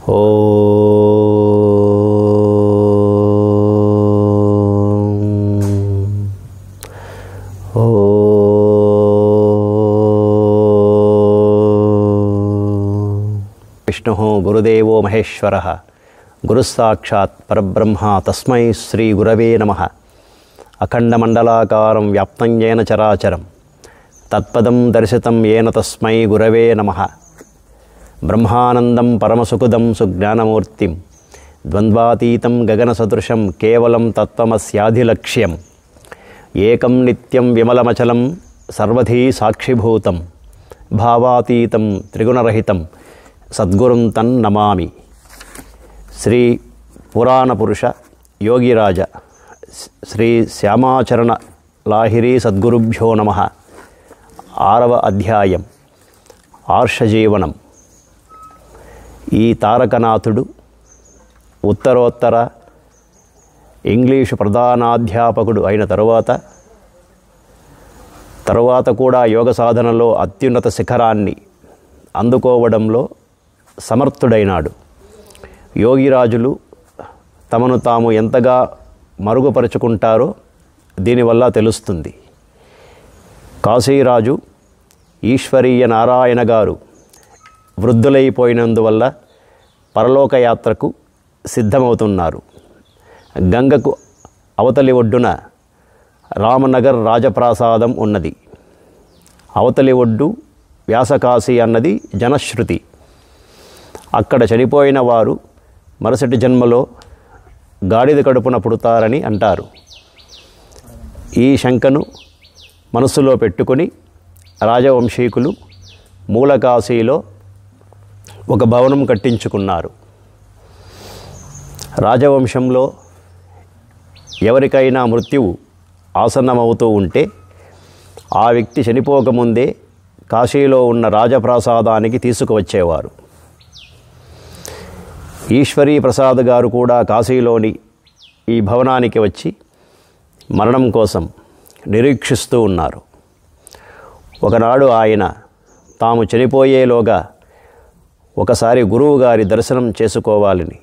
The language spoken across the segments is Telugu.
విష్ణు గురుదేవో మహేశ్వర గురుస్సాక్షాత్ పరబ్రహ్మ తస్మై శ్రీ గురవే నమః. అఖండమండలాకారం వ్యాప్తం ఏన చరాచరం తత్పదం దర్శితం ఏన తస్మై గురవే నమః. బ్రహ్మానందం పరమసుఖదం సుజ్ఞానమూర్తిం ద్వంద్వాతీతం గగనసదృశం కేవలం తత్వమస్యాధిలక్ష్యం ఏకం నిత్యం విమలమచలం సర్వధీ సాక్షిభూతం భావాతీతం త్రిగుణరహితం సద్గురుం తన్నమామి. శ్రీ పురాణ పురుష యోగిరాజ శ్రీ శ్యామాచరణ లాహిరి సద్గురుభ్యో నమః. 6వ అధ్యాయం ఆర్షజీవనం. ఈ తారకనాథుడు ఉత్తరోత్తర ఇంగ్లీషు ప్రధానాధ్యాపకుడు అయిన తరువాత కూడా యోగ సాధనలో అత్యున్నత శిఖరాన్ని అందుకోవడంలో సమర్థుడైనాడు. యోగిరాజులు తమను తాము ఎంతగా మరుగుపరుచుకుంటారో దీనివల్ల తెలుస్తుంది. కాశీరాజు ఈశ్వరీయ నారాయణ గారు వృద్ధులైపోయినందువల్ల పరలోకయాత్రకు సిద్ధమవుతున్నారు. గంగకు అవతలి ఒడ్డున రామనగర్ రాజప్రాసాదం ఉన్నది. అవతలి ఒడ్డు వ్యాసకాశి అన్నది జనశ్రుతి. అక్కడ చనిపోయిన వారు మరుసటి జన్మలో గాడిద కడుపున పుడతారని అంటారు. ఈ శంకను మనస్సులో పెట్టుకొని రాజవంశీకులు మూలకాశీలో ఒక భవనం కట్టించుకున్నారు. రాజవంశంలో ఎవరికైనా మృత్యువు ఆసన్నమవుతూ ఉంటే ఆ వ్యక్తి చనిపోకముందే కాశీలో ఉన్న రాజప్రాసాదానికి తీసుకువచ్చేవారు. ఈశ్వరీ ప్రసాద్ గారు కూడా కాశీలోని ఈ భవనానికి వచ్చి మరణం కోసం నిరీక్షిస్తూ ఉన్నారు. ఒకనాడు ఆయన తాము చనిపోయేలోగా ఒకసారి గురువుగారి దర్శనం చేసుకోవాలని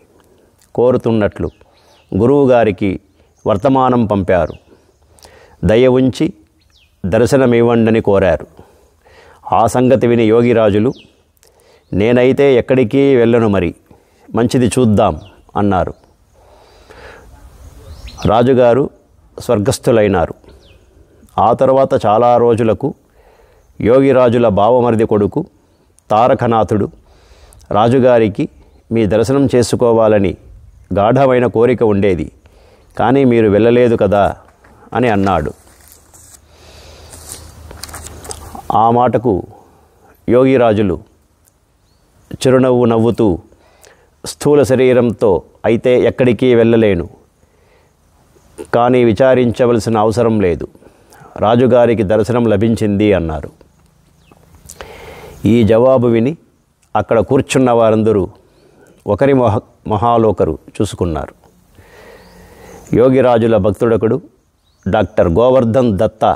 కోరుతున్నట్లు గురువుగారికి వర్తమానం పంపారు. దయ ఉంచి దర్శనమివ్వండని కోరారు. ఆ సంగతి విని యోగిరాజులు, నేనైతే ఎక్కడికి వెళ్ళను, మరి మంచిది చూద్దాం అన్నారు. రాజుగారు స్వర్గస్థులైనారు. ఆ తర్వాత చాలా రోజులకు యోగిరాజుల బావమరిది కొడుకు తారకనాథుడు రాజుగారికి మీ దర్శనం చేసుకోవాలని గాఢమైన కోరిక ఉండేది, కానీ మీరు వెళ్ళలేదు కదా అని అన్నాడు. ఆ మాటకు యోగిరాజులు చిరునవ్వు నవ్వుతూ, స్థూల శరీరంతో అయితే ఎక్కడికి వెళ్ళలేను, కానీ విచారించవలసిన అవసరం లేదు, రాజుగారికి దర్శనం లభించింది అన్నారు. ఈ జవాబు విని అక్కడ కూర్చున్న వారందరూ ఒకరి మొహాలొకరు చూసుకున్నారు. యోగిరాజుల భక్తుడొకడు డాక్టర్ గోవర్ధన్ దత్తా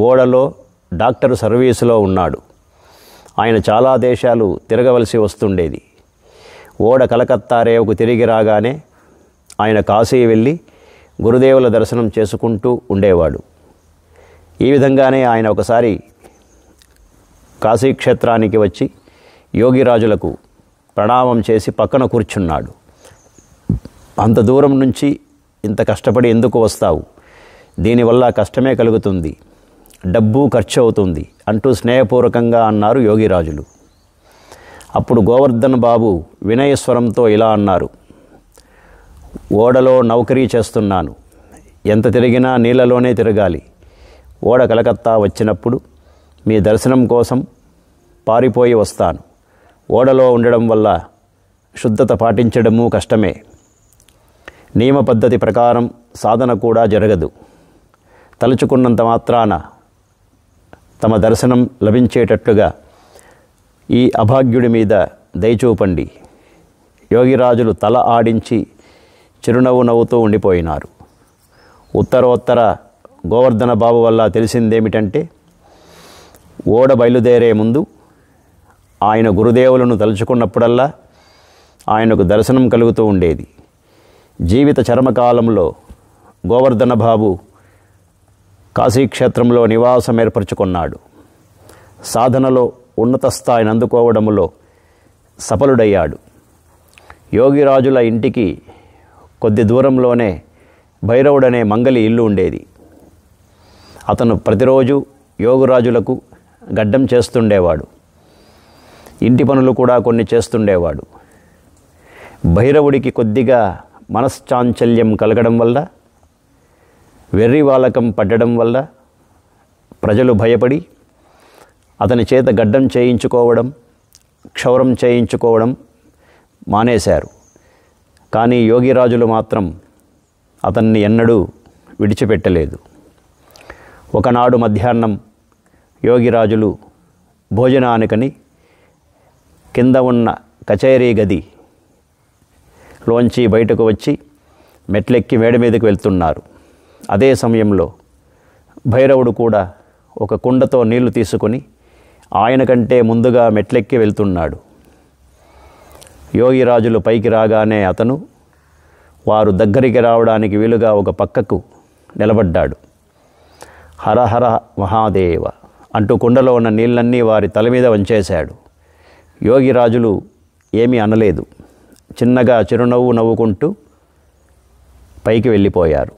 ఓడలో డాక్టరు సర్వీసులో ఉన్నాడు. ఆయన చాలా దేశాలు తిరగవలసి వస్తుండేది. ఓడ కలకత్తా రేవుకు తిరిగి రాగానే ఆయన కాశీ వెళ్ళి గురుదేవుల దర్శనం చేసుకుంటూ ఉండేవాడు. ఈ విధంగానే ఆయన ఒకసారి కాశీక్షేత్రానికి వచ్చి యోగిరాజులకు ప్రణామం చేసి పక్కన కూర్చున్నాడు. అంత దూరం నుంచి ఇంత కష్టపడి ఎందుకు వస్తావు? దీనివల్ల కష్టమే కలుగుతుంది, డబ్బు ఖర్చు అవుతుంది అంటూ స్నేహపూర్వకంగా అన్నారు యోగిరాజులు. అప్పుడు గోవర్ధన్ బాబు వినయస్వరంతో ఇలా అన్నారు, ఓడలో నౌకరీ చేస్తున్నాను, ఎంత తిరిగినా నీళ్ళలోనే తిరగాలి. ఓడ కలకత్తా వచ్చినప్పుడు మీ దర్శనం కోసం పారిపోయి వస్తాను. ఓడలో ఉండడం వల్ల శుద్ధత పాటించడము కష్టమే. నియమ పద్ధతి ప్రకారం సాధన కూడా జరగదు. తలుచుకున్నంత మాత్రాన తమ దర్శనం లభించేటట్లుగా ఈ అభాగ్యుడి మీద దయచూపండి. యోగిరాజులు తల ఆడించి చిరునవ్వు నవ్వుతూ ఉండిపోయినారు. ఉత్తరోత్తర గోవర్ధన బాబు వల్ల తెలిసిందేమిటంటే, ఓడ బయలుదేరే ముందు ఆయన గురుదేవులను తలుచుకున్నప్పుడల్లా ఆయనకు దర్శనం కలుగుతూ ఉండేది. జీవిత చరమకాలంలో గోవర్ధన బాబు కాశీక్షేత్రంలో నివాసం ఏర్పరచుకున్నాడు. సాధనలో ఉన్నత స్థాయిని అందుకోవడంలో సఫలుడయ్యాడు. యోగిరాజుల ఇంటికి కొద్ది దూరంలోనే భైరవుడనే మంగలి ఇల్లు ఉండేది. అతను ప్రతిరోజు యోగిరాజులకు గడ్డం చేస్తుండేవాడు. ఇంటి పనులు కూడా కొన్ని చేస్తుండేవాడు. భైరవుడికి కొద్దిగా మనశ్చాంచల్యం కలగడం వల్ల, వెర్రివాలకం పడ్డడం వల్ల ప్రజలు భయపడి అతని చేత గడ్డం చేయించుకోవడం, క్షౌరం చేయించుకోవడం మానేశారు. కానీ యోగిరాజులు మాత్రం అతన్ని ఎన్నడూ విడిచిపెట్టలేదు. ఒకనాడు మధ్యాహ్నం యోగిరాజులు భోజనానికని కింద ఉన్న కచేరీ గది లోంచి బయటకు వచ్చి మెట్లెక్కి మేడ మీదకి వెళ్తున్నారు. అదే సమయంలో భైరవుడు కూడా ఒక కుండతో నీళ్లు తీసుకొని ఆయన కంటే ముందుగా మెట్లెక్కి వెళ్తున్నాడు. యోగిరాజులు పైకి రాగానే అతను వారు దగ్గరికి రావడానికి వీలుగా ఒక పక్కకు నిలబడ్డాడు. హరహర మహాదేవ అంటూ కుండలో ఉన్న నీళ్ళన్నీ వారి తల మీద వంచేశాడు. యోగిరాజులు ఏమీ అనలేదు. చిన్నగా చిరునవ్వు నవ్వుకుంటూ పైకి వెళ్ళిపోయారు.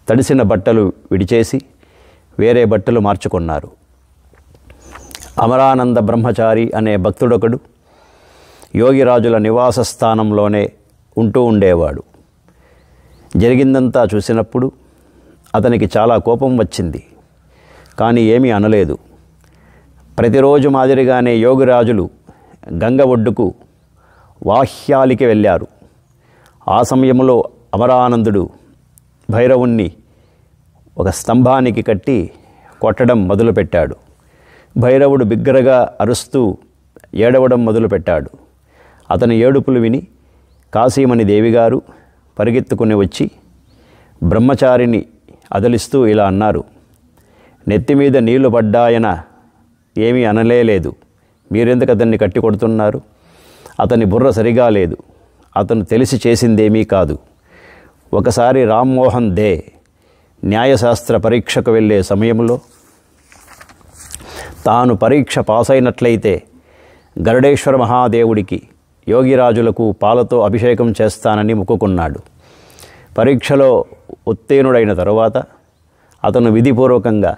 తడిసిన బట్టలు విడిచేసి వేరే బట్టలు మార్చుకున్నారు. అమరానంద బ్రహ్మచారి అనే భక్తుడొకడు యోగిరాజుల నివాస స్థానంలోనే ఉంటూ ఉండేవాడు. జరిగిందంతా చూసినప్పుడు అతనికి చాలా కోపం వచ్చింది. కానీ ఏమీ అనలేదు. ప్రతిరోజు మాదిరిగానే యోగిరాజులు గంగ ఒడ్డుకు వాహ్యాలికి వెళ్ళారు. ఆ సమయంలో అమరానందుడు భైరవుణ్ణి ఒక స్తంభానికి కట్టి కొట్టడం మొదలుపెట్టాడు. భైరవుడు బిగ్గరగా అరుస్తూ ఏడవడం మొదలుపెట్టాడు. అతని ఏడుపులు విని కాశీమణి దేవిగారు పరిగెత్తుకుని వచ్చి బ్రహ్మచారిని అదలిస్తూ ఇలా అన్నారు: నెత్తిమీద నీళ్లు పడ్డాయన ఏమీ అనలేదు. మీరెందుకు అతన్ని కట్టి కొడుతున్నారు? అతని బుర్ర సరిగా లేదు. అతను తెలిసి చేసిందేమీ కాదు. ఒకసారి రామ్మోహన్ దే న్యాయశాస్త్ర పరీక్షకు వెళ్ళే సమయంలో తాను పరీక్ష పాస్ అయినట్లయితే గరుడేశ్వర మహాదేవుడికి యోగిరాజులకు పాలతో అభిషేకం చేస్తానని మొక్కుకున్నాడు. పరీక్షలో ఉత్తీర్ణుడైన తరువాత అతను విధిపూర్వకంగా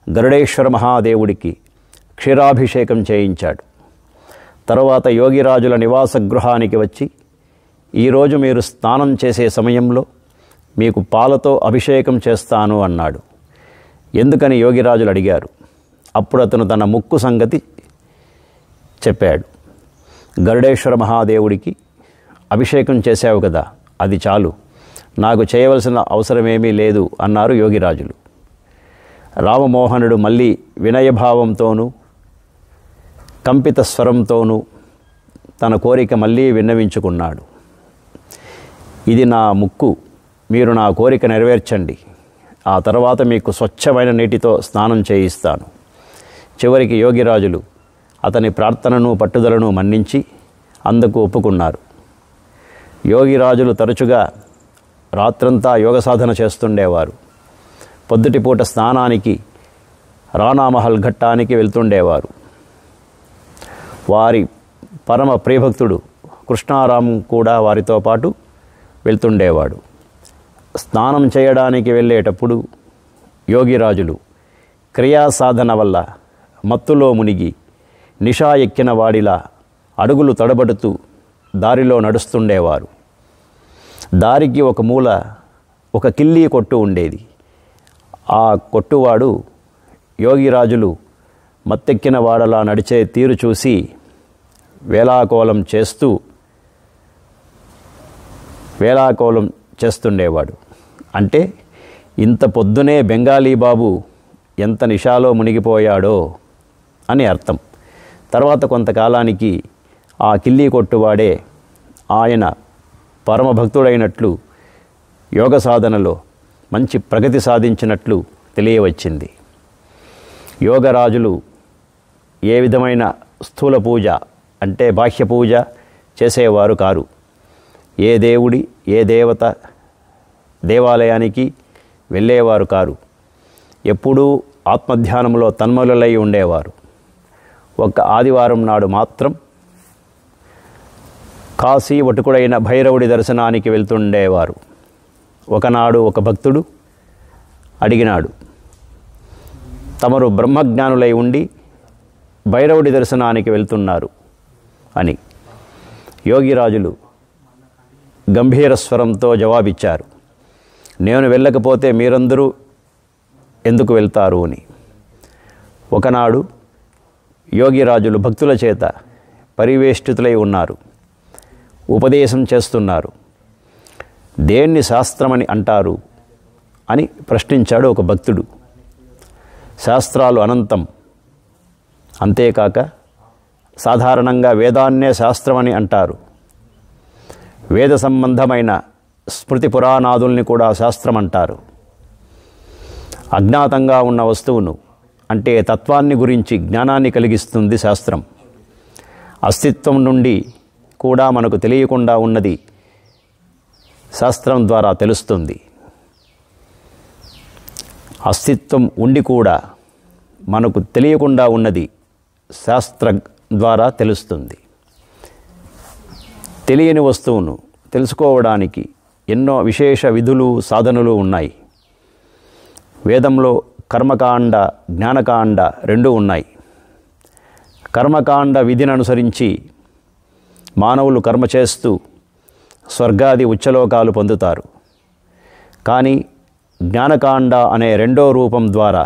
గరుడేశ్వర మహాదేవుడికి క్షీరాభిషేకం చేయించాడు. తరువాత యోగిరాజుల నివాస గృహానికి వచ్చి, ఈరోజు మీరు స్నానం చేసే సమయంలో మీకు పాలతో అభిషేకం చేస్తాను అన్నాడు. ఎందుకని యోగిరాజులు అడిగారు. అప్పుడు అతను తన ముక్కు సంగతి చెప్పాడు. గరుడేశ్వర మహాదేవుడికి అభిషేకం చేశావు కదా, అది చాలు, నాకు చేయవలసిన అవసరమేమీ లేదు అన్నారు యోగిరాజులు. రామమోహనుడు మళ్ళీ వినయభావంతోనూ కంపిత స్వరంతోనూ తన కోరిక మళ్ళీ విన్నవించుకున్నాడు. ఇది నా ముక్కు, మీరు నా కోరిక నెరవేర్చండి. ఆ తర్వాత మీకు స్వచ్ఛమైన నీటితో స్నానం చేయిస్తాను. చివరికి యోగిరాజులు అతని ప్రార్థనను పట్టుదలను మన్నించి అందుకు ఒప్పుకున్నారు. యోగిరాజులు తరచుగా రాత్రంతా యోగ సాధన చేస్తుండేవారు. పొద్దుటిపూట స్నానానికి రాణామహల్ ఘట్టానికి వెళ్తుండేవారు. వారి పరమ ప్రియభక్తుడు కృష్ణారాం కూడా వారితో పాటు వెళ్తుండేవాడు. స్నానం చేయడానికి వెళ్ళేటప్పుడు యోగిరాజులు క్రియాసాధన వల్ల మత్తులో మునిగి నిషా ఎక్కిన వాడిలా అడుగులు తడబడుతూ దారిలో నడుస్తుండేవారు. దారికి ఒక మూల ఒక కిల్లీ కొట్టు ఉండేది. ఆ కొట్టువాడు యోగిరాజులు మత్తెక్కిన వాడలా నడిచే తీరు చూసి వేలాకోలం చేస్తుండేవాడు. అంటే ఇంత పొద్దునే బెంగాలీ బాబు ఎంత నిషాలో మునిగిపోయాడో అని అర్థం. తర్వాత కొంతకాలానికి ఆ కిల్లీ కొట్టువాడే ఆయన పరమభక్తుడైనట్లు, యోగ సాధనలో మంచి ప్రగతి సాధించినట్లు తెలియవచ్చింది. యోగరాజులు ఏ విధమైన స్థూల పూజ అంటే బాహ్య పూజ చేసేవారు కారు. ఏ దేవుడి ఏ దేవత దేవాలయానికి వెళ్ళేవారు కారు. ఎప్పుడూ ఆత్మధ్యానంలో తన్మయులై ఉండేవారు. ఒక్క ఆదివారం నాడు మాత్రం కాశీ వటుకుడైన భైరవుడి దర్శనానికి వెళ్తుండేవారు. ఒకనాడు ఒక భక్తుడు అడిగినాడు, తమరు బ్రహ్మజ్ఞానులై ఉండి భైరవుడి దర్శనానికి వెళ్తున్నారు అని. యోగిరాజులు గంభీర స్వరంతో జవాబిచ్చారు, నేను వెళ్ళకపోతే మీరందరూ ఎందుకు వెళ్తారు అని. ఒకనాడు యోగిరాజులు భక్తుల చేత పరివేష్టితులై ఉన్నారు. ఉపదేశం చేస్తున్నారు. దేన్ని శాస్త్రమని అంటారు అని ప్రశ్నించాడు ఒక భక్తుడు. శాస్త్రాలు అనంతం, అంతేకాక సాధారణంగా వేదాన్నే శాస్త్రమని అంటారు. వేద సంబంధమైన స్మృతి పురాణాదుల్ని కూడా శాస్త్రం అంటారు. అజ్ఞాతంగా ఉన్న వస్తువును అంటే తత్వాన్ని గురించి జ్ఞానాన్ని కలిగిస్తుంది శాస్త్రం. అస్తిత్వం నుండి కూడా మనకు తెలియకుండా ఉన్నది శాస్త్రం ద్వారా తెలుస్తుంది. అస్తిత్వం ఉండి కూడా మనకు తెలియకుండా ఉన్నది శాస్త్రం ద్వారా తెలుస్తుంది. తెలియని వస్తువును తెలుసుకోవడానికి ఎన్నో విశేష విధులు సాధనలు ఉన్నాయి. వేదంలో కర్మకాండ జ్ఞానకాండ రెండూ ఉన్నాయి. కర్మకాండ విధిని అనుసరించి మానవులు కర్మ చేస్తూ స్వర్గాది ఉచ్చలోకాలు పొందుతారు. కానీ జ్ఞానకాండ అనే రెండో రూపం ద్వారా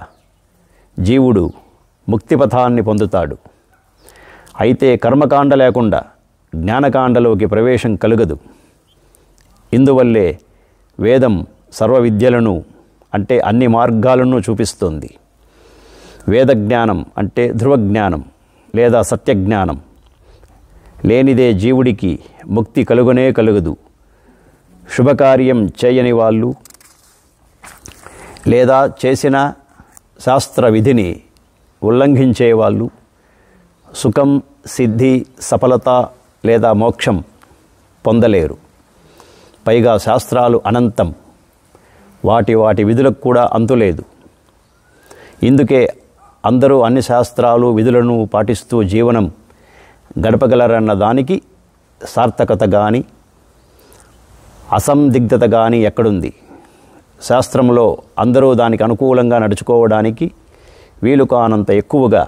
జీవుడు ముక్తిపథాన్ని పొందుతాడు. అయితే కర్మకాండ లేకుండా జ్ఞానకాండలోకి ప్రవేశం కలుగదు. ఇందువల్లే వేదం సర్వ విద్యలను అంటే అన్ని మార్గాలను చూపిస్తుంది. వేదజ్ఞానం అంటే ధ్రువజ్ఞానం లేదా సత్యజ్ఞానం లేనిదే జీవుడికి ముక్తి కలుగనే కలుగదు. శుభకార్యం చేయని వాళ్ళు లేదా చేసిన శాస్త్ర విధిని ఉల్లంఘించేవాళ్ళు సుఖం, సిద్ధి, సఫలత లేదా మోక్షం పొందలేరు. పైగా శాస్త్రాలు అనంతం, వాటి విధులకు కూడా అంతులేదు. ఇందుకే అందరూ అన్ని శాస్త్రాలు విధులను పాటిస్తూ జీవనం గడపగలరన్న దానికి సార్థకత కానీ అసందిగ్ధత కానీ ఎక్కడుంది? శాస్త్రంలో అందరూ దానికి అనుకూలంగా నడుచుకోవడానికి వీలు కానంత ఎక్కువగా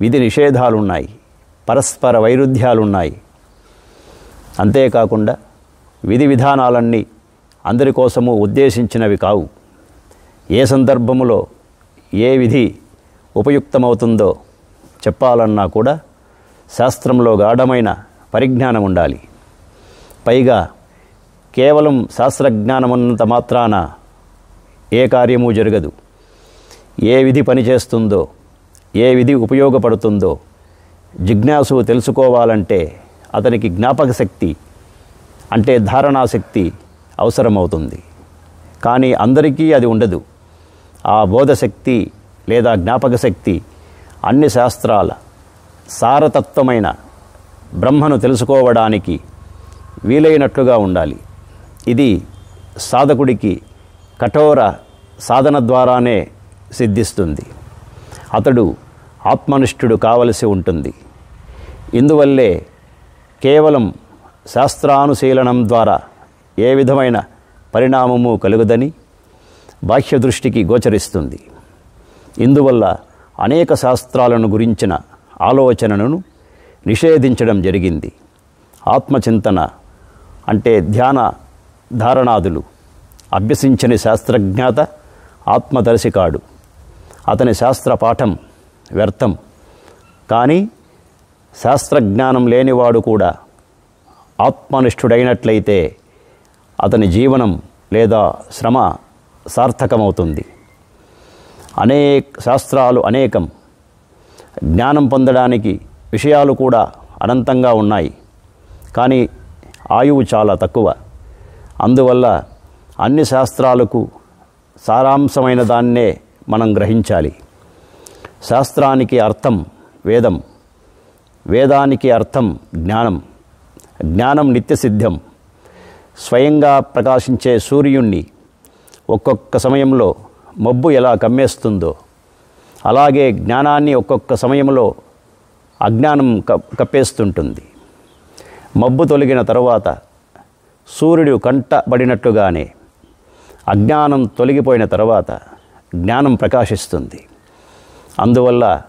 విధి నిషేధాలున్నాయి, పరస్పర వైరుధ్యాలున్నాయి. అంతేకాకుండా విధి విధానాలన్నీ అందరి కోసము ఉద్దేశించినవి కావు. ఏ సందర్భములో ఏ విధి ఉపయుక్తమవుతుందో చెప్పాలన్నా కూడా శాస్త్రంలో గాఢమైన పరిజ్ఞానం ఉండాలి. పైగా కేవలం శాస్త్రజ్ఞానమున్నంత మాత్రాన ఏ కార్యము జరగదు. ఏ విధి పనిచేస్తుందో, ఏ విధి ఉపయోగపడుతుందో జిజ్ఞాసు తెలుసుకోవాలంటే అతనికి జ్ఞాపక శక్తి అంటే ధారణాశక్తి అవసరమవుతుంది. కానీ అందరికీ అది ఉండదు. ఆ బోధశక్తి లేదా జ్ఞాపక శక్తి అన్ని శాస్త్రాల సారతత్వమైన బ్రహ్మను తెలుసుకోవడానికి వీలైనట్లుగా ఉండాలి. ఇది సాధకుడికి కఠోర సాధన ద్వారానే సిద్ధిస్తుంది. అతడు ఆత్మనిష్ఠుడు కావలసి ఉంటుంది. ఇందువల్లే కేవలం శాస్త్రానుశీలనం ద్వారా ఏ విధమైన పరిణామము కలుగదని బాహ్య దృష్టికి గోచరిస్తుంది. ఇందువల్ల అనేక శాస్త్రాలను గురించిన ఆలోచనను నిషేధించడం జరిగింది. ఆత్మచింతన అంటే ధ్యాన ధారణాదులు అభ్యసించని శాస్త్రజ్ఞాత ఆత్మదర్శి కాడు. అతని శాస్త్ర పాఠం వ్యర్థం. కానీ శాస్త్రజ్ఞానం లేనివాడు కూడా ఆత్మనిష్ఠుడైనట్లయితే అతని జీవనం లేదా శ్రమ సార్థకమవుతుంది. శాస్త్రాలు అనేకం, జ్ఞానం పొందడానికి విషయాలు కూడా అనంతంగా ఉన్నాయి. కానీ ఆయువు చాలా తక్కువ. అందువల్ల అన్ని శాస్త్రాలకు సారాంశమైన దాన్నే మనం గ్రహించాలి. శాస్త్రానికి అర్థం వేదం, వేదానికి అర్థం జ్ఞానం, జ్ఞానం నిత్యసిద్ధం. స్వయంగా ప్రకాశించే సూర్యుణ్ణి ఒక్కొక్క సమయంలో మబ్బు ఎలా కమ్మేస్తుందో అలాగే జ్ఞానాన్ని ఒక్కొక్క సమయంలో అజ్ఞానం కప్పేస్తుంటుంది. మబ్బు తొలగిన తరువాత సూర్యుడు కంటబడినట్లుగానే అజ్ఞానం తొలగిపోయిన తర్వాత జ్ఞానం ప్రకాశిస్తుంది. అందువల్ల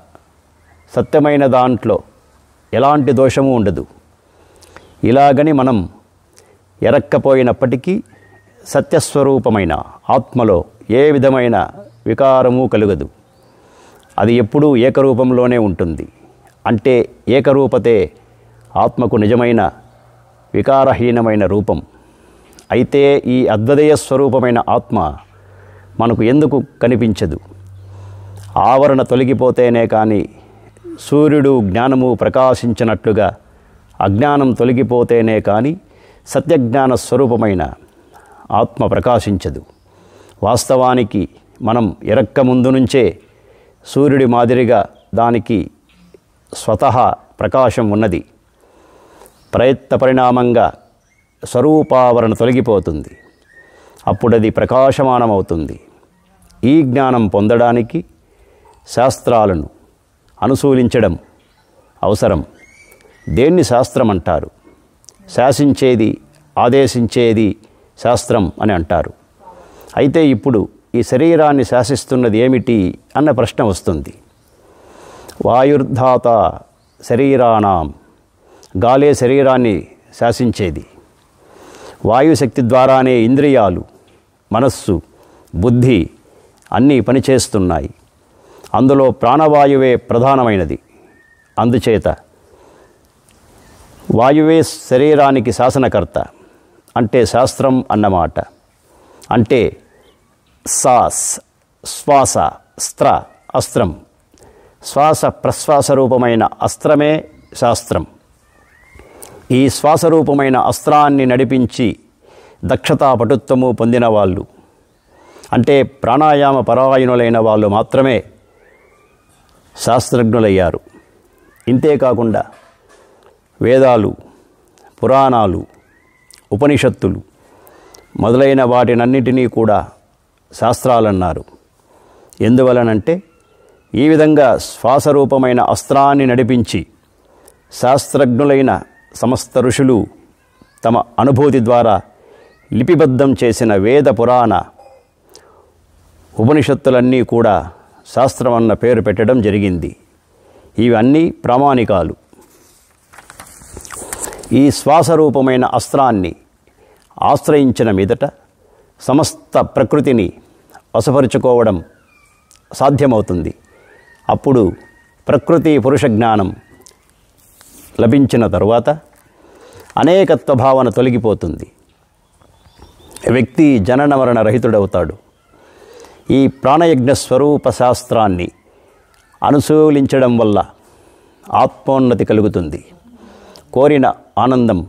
సత్యమైన దాంట్లో ఎలాంటి దోషము ఉండదు. ఇలాగని మనం ఎరక్కపోయినప్పటికీ సత్యస్వరూపమైన ఆత్మలో ఏ విధమైన వికారము కలుగదు. అది ఎప్పుడూ ఏకరూపంలోనే ఉంటుంది. అంటే ఏకరూపతే ఆత్మకు నిజమైన వికారహీనమైన రూపం. అయితే ఈ అద్వితీయ స్వరూపమైన ఆత్మ మనకు ఎందుకు కనిపించదు? ఆవరణ తొలగిపోతేనే కానీ సూర్యుడు జ్ఞానము ప్రకాశించినట్లుగా అజ్ఞానం తొలగిపోతేనే కానీ సత్యజ్ఞాన స్వరూపమైన ఆత్మ ప్రకాశించదు. వాస్తవానికి మనం ఎరక్క ముందు నుంచే సూర్యుడి మాదిరిగా దానికి స్వతహా ప్రకాశం ఉన్నది. ప్రయత్న పరిణామంగా స్వరూపావరణ తొలగిపోతుంది. అప్పుడది ప్రకాశమానమవుతుంది. ఈ జ్ఞానం పొందడానికి శాస్త్రాలను అనుశీలించడం అవసరం. దేన్ని శాస్త్రం అంటారు? శాసించేది, ఆదేశించేది శాస్త్రం అని అంటారు. అయితే ఇప్పుడు ఈ శరీరాన్ని శాసిస్తున్నది ఏమిటి అన్న ప్రశ్న వస్తుంది. వాయుర్ధాత శరీరాణం, గాలే శరీరాన్ని శాసించేది. వాయుశక్తి ద్వారానే ఇంద్రియాలు, మనస్సు, బుద్ధి అన్నీ పనిచేస్తున్నాయి. అందులో ప్రాణవాయువే ప్రధానమైనది. అందుచేత వాయువే శరీరానికి శాసనకర్త. అంటే శాస్త్రం అన్నమాట. అంటే సాస్, శ్వాస, స్త్ర, అస్త్రం. శ్వాస ప్రశ్వాస రూపమైన అస్త్రమే శాస్త్రం. ఈ శ్వాసరూపమైన అస్త్రాన్ని నడిపించి దక్షతా పటుత్వము పొందిన వాళ్ళు, అంటే ప్రాణాయామ పరాయణులైన వాళ్ళు మాత్రమే శాస్త్రజ్ఞులయ్యారు. ఇంతేకాకుండా వేదాలు, పురాణాలు, ఉపనిషత్తులు మొదలైన వాటినన్నిటినీ కూడా శాస్త్రాలన్నారు. ఎందువలనంటే ఈ విధంగా శ్వాసరూపమైన అస్త్రాన్ని నడిపించి శాస్త్రజ్ఞులైన సమస్త ఋషులు తమ అనుభూతి ద్వారా లిపిబద్ధం చేసిన వేద పురాణ ఉపనిషత్తులన్నీ కూడా శాస్త్రం అన్న పేరు పెట్టడం జరిగింది. ఇవన్నీ ప్రామాణికాలు. ఈ శ్వాసరూపమైన అస్త్రాన్ని ఆశ్రయించిన మీదట సమస్త ప్రకృతిని వశపరుచుకోవడం సాధ్యమవుతుంది. అప్పుడు ప్రకృతి పురుష జ్ఞానం లభించిన తరువాత అనేకత్వ భావన తొలగిపోతుంది. వ్యక్తి జనన మరణ రహితుడవుతాడు. ఈ ప్రాణయజ్ఞ స్వరూప శాస్త్రాన్ని అనుశీలించడం వల్ల ఆత్మోన్నతి కలుగుతుంది. కోరిన ఆనందం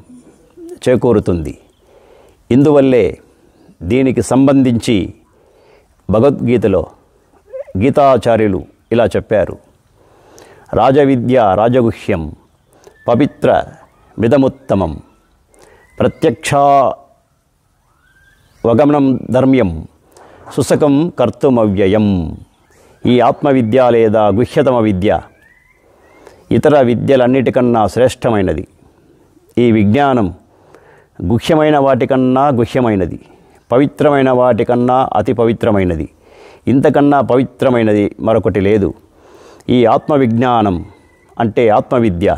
చేకూరుతుంది. ఇందువల్లే దీనికి సంబంధించి భగవద్గీతలో గీతాచార్యులు ఇలా చెప్పారు. రాజవిద్య రాజగుహ్యం పవిత్ర మిదముత్తమం ప్రత్యక్షావగమనం ధర్మ్యం సుసకం కర్తుమవ్యయం. ఈ ఆత్మవిద్య లేదా గుహ్యతమ విద్య ఇతర విద్యలన్నిటికన్నా శ్రేష్టమైనది. ఈ విజ్ఞానం గుహ్యమైన వాటికన్నా గుహ్యమైనది, పవిత్రమైన వాటికన్నా అతి పవిత్రమైనది. ఇంతకన్నా పవిత్రమైనది మరొకటి లేదు. ఈ ఆత్మవిజ్ఞానం అంటే ఆత్మవిద్య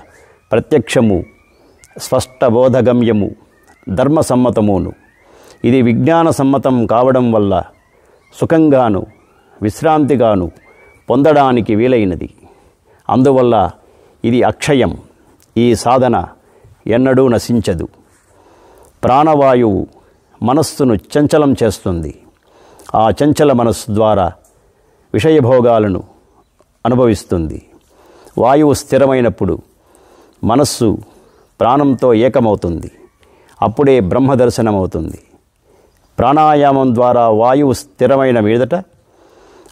ప్రత్యక్షము, స్పష్ట బోధగమ్యము, ధర్మసమ్మతమును. ఇది విజ్ఞాన సమ్మతం కావడం వల్ల సుఖంగాను విశ్రాంతిగాను పొందడానికి వీలైనది. అందువల్ల ఇది అక్షయం. ఈ సాధన ఎన్నడూ నశించదు. ప్రాణవాయువు మనస్సును చంచలం చేస్తుంది. ఆ చంచల మనస్సు ద్వారా విషయభోగాలను అనుభవిస్తుంది. వాయువు స్థిరమైనప్పుడు మనస్సు ప్రాణంతో ఏకమవుతుంది. అప్పుడే బ్రహ్మదర్శనమవుతుంది. ప్రాణాయామం ద్వారా వాయువు స్థిరమైన మీదట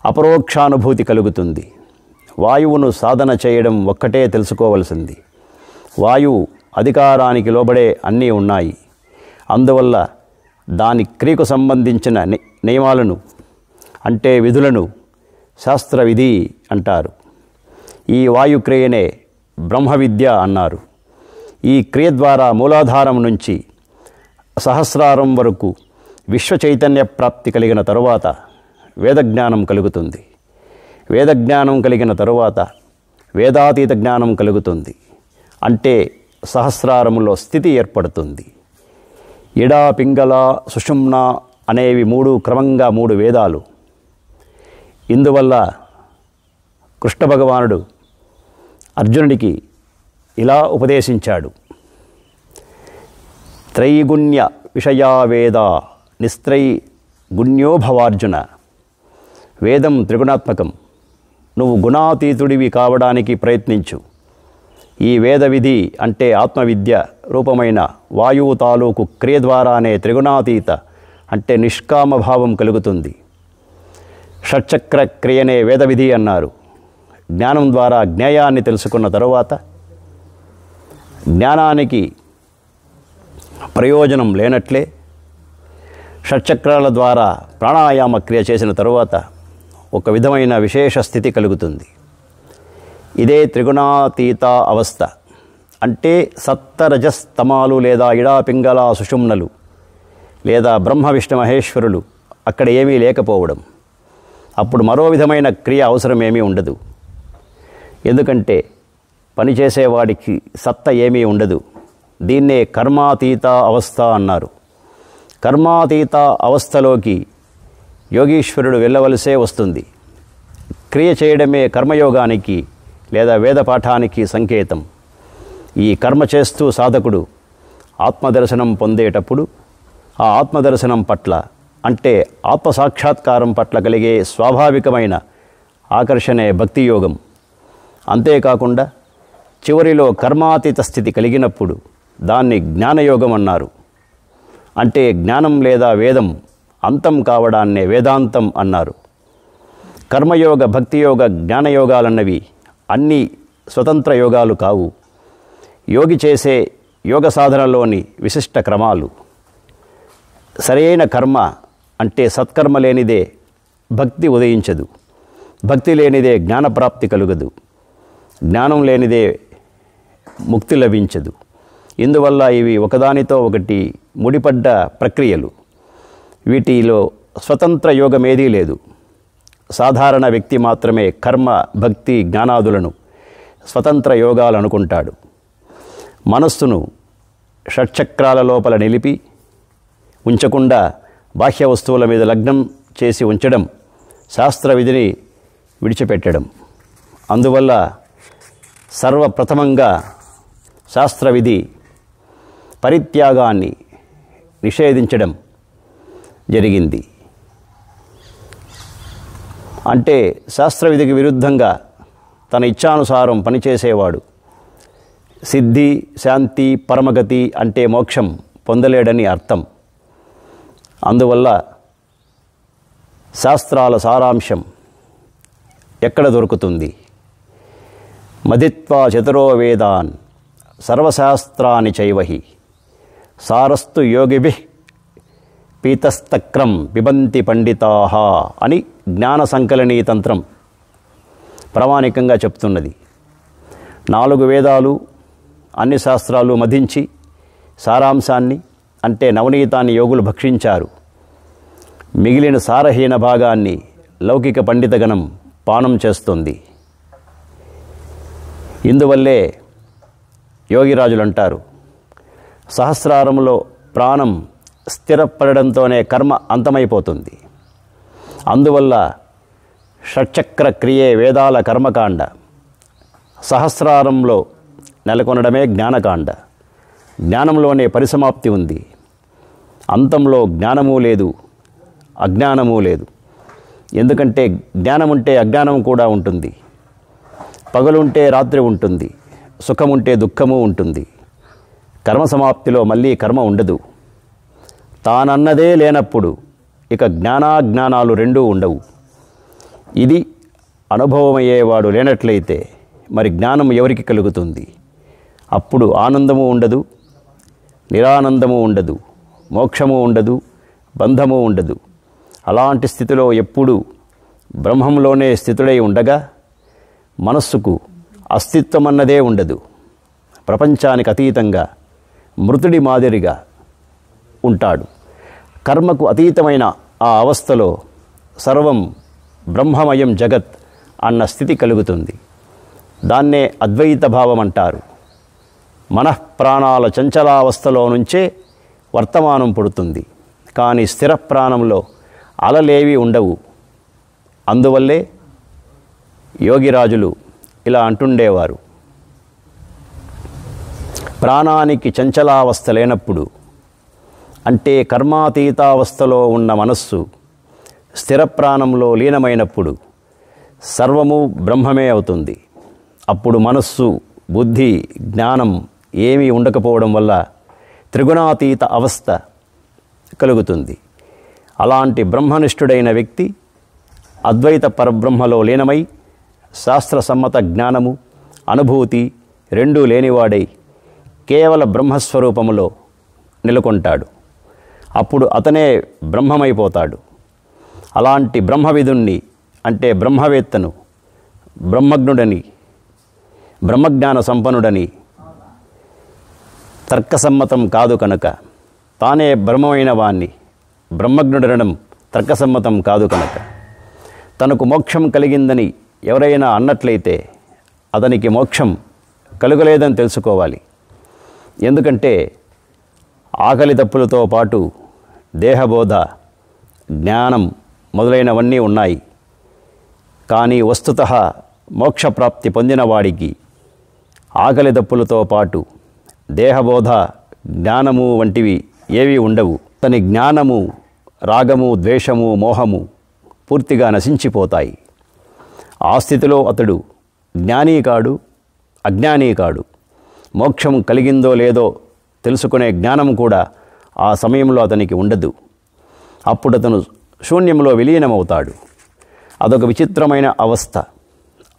అపరోక్షానుభూతి కలుగుతుంది. వాయువును సాధన చేయడం ఒక్కటే తెలుసుకోవలసింది. వాయువు అధికారానికి లోబడే అన్నీ ఉన్నాయి. అందువల్ల దాని క్రియకు సంబంధించిన నియమాలను అంటే విధులను శాస్త్ర విధి అంటారు. ఈ వాయుక్రియనే బ్రహ్మ విద్య అన్నారు. ఈ క్రియ ద్వారా మూలాధారం నుంచి సహస్రారం వరకు విశ్వ చైతన్య ప్రాప్తి కలిగిన తరువాత వేదజ్ఞానం కలుగుతుంది. వేదజ్ఞానం కలిగిన తరువాత వేదాతీత జ్ఞానం కలుగుతుంది. అంటే సహస్రారములో స్థితి ఏర్పడుతుంది. ఇడ, పింగళ, సుషుమ్న అనేవి క్రమంగా 3 వేదాలు. ఇందువల్ల కృష్ణ భగవానుడు అర్జునుడికి ఇలా ఉపదేశించాడు. త్రైగుణ్య విషయా వేద నిస్త్రైగుణ్యో భవార్జున. వేదం త్రిగుణాత్మకం. నువ్వు గుణాతీతుడివి కావడానికి ప్రయత్నించు. ఈ వేద విధి అంటే ఆత్మవిద్య రూపమైన వాయువు తాలూకు క్రియ ద్వారానే త్రిగుణాతీత అంటే నిష్కామభావం కలుగుతుంది. షట్చక్ర క్రియనే వేద విధి అన్నారు. జ్ఞానం ద్వారా జ్ఞేయాన్ని తెలుసుకున్న తరువాత జ్ఞానానికి ప్రయోజనం లేనట్లే షట్చక్రాల ద్వారా ప్రాణాయామ క్రియ చేసిన తరువాత ఒక విధమైన విశేష స్థితి కలుగుతుంది. ఇదే త్రిగుణాతీత అవస్థ. అంటే సప్తరజస్తమాలు లేదా ఇడా, పింగళ, సుషుమ్నలు లేదా బ్రహ్మ విష్ణు మహేశ్వరులు అక్కడ ఏమీ లేకపోవడం. అప్పుడు మరో విధమైన క్రియ అవసరమేమీ ఉండదు. ఎందుకంటే పనిచేసేవాడికి సత్త ఏమీ ఉండదు. దీన్నే కర్మాతీత అవస్థ అన్నారు. కర్మాతీత అవస్థలోకి యోగీశ్వరుడు వెళ్ళవలసే వస్తుంది. క్రియ చేయడమే కర్మయోగానికి లేదా వేదపాఠానికి సంకేతం. ఈ కర్మ చేస్తూ సాధకుడు ఆత్మదర్శనం పొందేటప్పుడు ఆ ఆత్మదర్శనం పట్ల అంటే ఆత్మసాక్షాత్కారం పట్ల కలిగే స్వాభావికమైన ఆకర్షణే భక్తి యోగం. అంతేకాకుండా చివరిలో కర్మాతీత స్థితి కలిగినప్పుడు దాన్ని జ్ఞానయోగం అన్నారు. అంటే జ్ఞానం లేదా వేదం అంతం కావడాన్నే వేదాంతం అన్నారు. కర్మయోగ, భక్తియోగ, జ్ఞానయోగాలన్నవి అన్నీ స్వతంత్ర యోగాలు కావు. యోగి చేసే యోగ సాధనలోని విశిష్ట క్రమాలు. సరైన కర్మ అంటే సత్కర్మ లేనిదే భక్తి ఉదయించదు. భక్తి లేనిదే జ్ఞానప్రాప్తి కలుగదు. జ్ఞానం లేనిదే ముక్తి లభించదు. ఇందువల్ల ఇవి ఒకదానితో ఒకటి ముడిపడ్డ ప్రక్రియలు. వీటిలో స్వతంత్ర యోగమేదీ లేదు. సాధారణ వ్యక్తి మాత్రమే కర్మ, భక్తి, జ్ఞానాదులను స్వతంత్ర యోగాలు అనుకుంటాడు. మనస్సును షట్చక్రాల లోపల నిలిపి ఉంచకుండా బాహ్య వస్తువుల మీద లగ్నం చేసి ఉంచడం శాస్త్ర విధిని విడిచిపెట్టడం. అందువల్ల సర్వప్రథమంగా శాస్త్ర విధి పరిత్యాగాన్ని నిషేధించడం జరిగింది. అంటే శాస్త్రవిధికి విరుద్ధంగా తన ఇచ్ఛానుసారం పనిచేసేవాడు సిద్ధి, శాంతి, పరమగతి అంటే మోక్షం పొందలేడని అర్థం. అందువల్ల శాస్త్రాల సారాంశం ఎక్కడ దొరుకుతుంది? మదిత్వా చతురో వేదాన్ సర్వశాస్త్రాన్ని చైవహి సారస్తు యోగిభిః పీతస్తక్రం పిబంతి పండితాః అని జ్ఞాన సంకలనీ తంత్రం ప్రామాణికంగా చెప్తున్నది. 4 వేదాలు, అన్ని శాస్త్రాలు మధించి సారాంశాన్ని అంటే నవనీతాన్ని యోగులు భక్షించారు. మిగిలిన సారహీన భాగాన్ని లౌకిక పండితగణం పానం చేస్తుంది. ఇందువల్లే యోగిరాజులు అంటారు, సహస్రారంలో ప్రాణం స్థిరపడడంతోనే కర్మ అంతమైపోతుంది. అందువల్ల షట్చక్ర క్రియే వేదాల కర్మకాండ. సహస్రారంలో నెలకొనడమే జ్ఞానకాండ. జ్ఞానంలోనే పరిసమాప్తి ఉంది. అంతంలో జ్ఞానము లేదు, అజ్ఞానము లేదు. ఎందుకంటే జ్ఞానముంటే అజ్ఞానం కూడా ఉంటుంది. పగలుంటే రాత్రి ఉంటుంది. సుఖముంటే దుఃఖము ఉంటుంది. కర్మ సమాప్తిలో మళ్ళీ కర్మ ఉండదు. తానన్నదే లేనప్పుడు ఇక జ్ఞానాజ్ఞానాలు రెండూ ఉండవు. ఇది అనుభవమయ్యేవాడు లేనట్లయితే మరి జ్ఞానం ఎవరికి కలుగుతుంది? అప్పుడు ఆనందము ఉండదు, నిరానందము ఉండదు, మోక్షము ఉండదు, బంధము ఉండదు. అలాంటి స్థితిలో ఎప్పుడూ బ్రహ్మంలోనే స్థితుడై ఉండగా మనస్సుకు అస్తిత్వం అన్నదే ఉండదు. ప్రపంచానికి అతీతంగా మృతుడి మాదిరిగా ఉంటాడు. కర్మకు అతీతమైన ఆ అవస్థలో సర్వం బ్రహ్మమయం జగత్ అన్న స్థితి కలుగుతుంది. దాన్నే అద్వైత భావం అంటారు. మనఃప్రాణాల చంచలావస్థలో నుంచే వర్తమానం పుడుతుంది. కానీ స్థిర ప్రాణంలో అలలేవి ఉండవు. అందువల్లే యోగిరాజులు ఇలా అంటుండేవారు, ప్రాణానికి చంచలావస్థ లేనప్పుడు, అంటే కర్మాతీతావస్థలో ఉన్న మనస్సు స్థిర ప్రాణంలో లీనమైనప్పుడు సర్వము బ్రహ్మమే అవుతుంది. అప్పుడు మనస్సు, బుద్ధి, జ్ఞానం ఏమీ ఉండకపోవడం వల్ల త్రిగుణాతీత అవస్థ కలుగుతుంది. అలాంటి బ్రహ్మనిష్ఠుడైన వ్యక్తి అద్వైత పరబ్రహ్మలో లీనమై శాస్త్రసమ్మత జ్ఞానము, అనుభూతి రెండూ లేనివాడై కేవల బ్రహ్మస్వరూపములో నెలకొంటాడు. అప్పుడు అతనే బ్రహ్మమైపోతాడు. అలాంటి బ్రహ్మవిదుణ్ణి, అంటే బ్రహ్మవేత్తను, బ్రహ్మజ్ఞుడని, బ్రహ్మజ్ఞాన సంపన్నుడని తర్కసమ్మతం కాదు కనుక, తానే బ్రహ్మమైన వాణ్ణి బ్రహ్మజ్ఞుడనడం తర్కసమ్మతం కాదు కనుక, తనకు మోక్షం కలిగిందని ఎవరైనా అన్నట్లయితే అతనికి మోక్షం కలుగలేదని తెలుసుకోవాలి. ఎందుకంటే ఆకలి దప్పులతో పాటు దేహబోధ, జ్ఞానం మొదలైనవన్నీ ఉన్నాయి. కానీ వస్తుతః మోక్షప్రాప్తి పొందిన వాడికి ఆకలి దప్పులతో పాటు దేహబోధ, జ్ఞానము వంటివి ఏవీ ఉండవు. తన జ్ఞానము, రాగము, ద్వేషము, మోహము పూర్తిగా నశించిపోతాయి. ఆ స్థితిలో అతడు జ్ఞానీ కాడు, అజ్ఞానీ కాడు. మోక్షం కలిగిందో లేదో తెలుసుకునే జ్ఞానం కూడా ఆ సమయంలో అతనికి ఉండదు. అప్పుడు అతను శూన్యంలో విలీనమవుతాడు. అదొక విచిత్రమైన అవస్థ.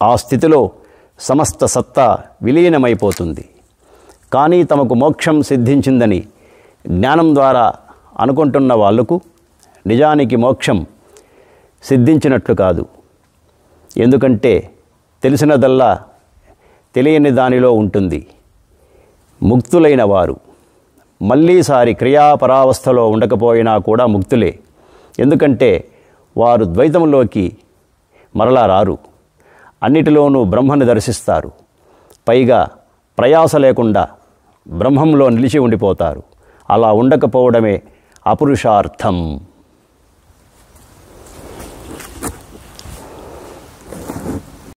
ఆ స్థితిలో సమస్త సత్తా విలీనమైపోతుంది. కానీ తమకు మోక్షం సిద్ధించిందని జ్ఞానం ద్వారా అనుకుంటున్న వాళ్లకు నిజానికి మోక్షం సిద్ధించినట్లు కాదు. ఎందుకంటే తెలిసినదల్లా తెలియని దానిలో ఉంటుంది. ముక్తులైన వారు మళ్ళీసారి క్రియాపరావస్థలో ఉండకపోయినా కూడా ముక్తులే. ఎందుకంటే వారు ద్వైతంలోకి మరలా రారు. అన్నిటిలోనూ బ్రహ్మను దర్శిస్తారు. పైగా ప్రయాస లేకుండా బ్రహ్మంలో నిలిచి ఉండిపోతారు. అలా ఉండకపోవడమే అపురుషార్థం.